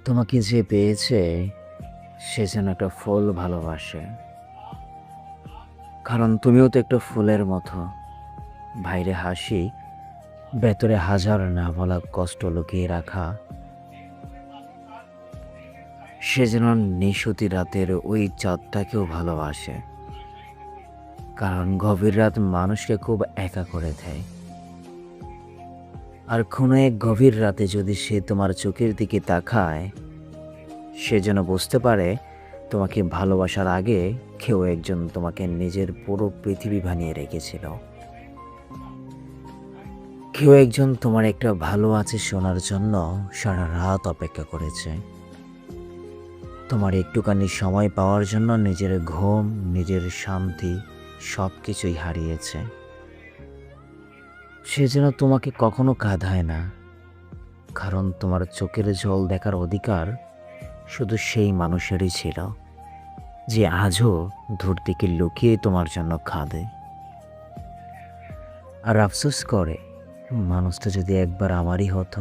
তোমাকে যে পেয়েছে সে যেন একটা ফুল ভালোবাসে, কারণ তুমিও তো একটা ফুলের মতো। বাইরে হাসি, ভেতরে হাজার না বলা কষ্ট লুকিয়ে রাখা। সে যেন নিশুতি রাতের ওই চাঁদটাকেও ভালোবাসে, কারণ গভীর রাত মানুষকে খুব একা করে দেয়। আর কোনো এক গভীর রাতে যদি সে তোমার চোখের দিকে তাকায়, সে যেন বুঝতে পারে তোমাকে ভালোবাসার আগে কেউ একজন তোমাকে নিজের পুরো পৃথিবী বানিয়ে রেখেছিল। কেউ একজন তোমার একটা ভালো আছে শোনার জন্য সারা রাত অপেক্ষা করেছে। তোমার একটুখানি সময় পাওয়ার জন্য নিজের ঘুম, নিজের শান্তি সব কিছুই হারিয়েছে। সে যেন তোমাকে কখনো কাঁদায় না, কারণ তোমার চোখের জল দেখার অধিকার শুধু সেই মানুষেরই ছিল, যে আজও দূর থেকে লুকিয়ে তোমার জন্য কাঁদে। আর আফসোস করে, মানুষটা যদি একবার আমারই হতো।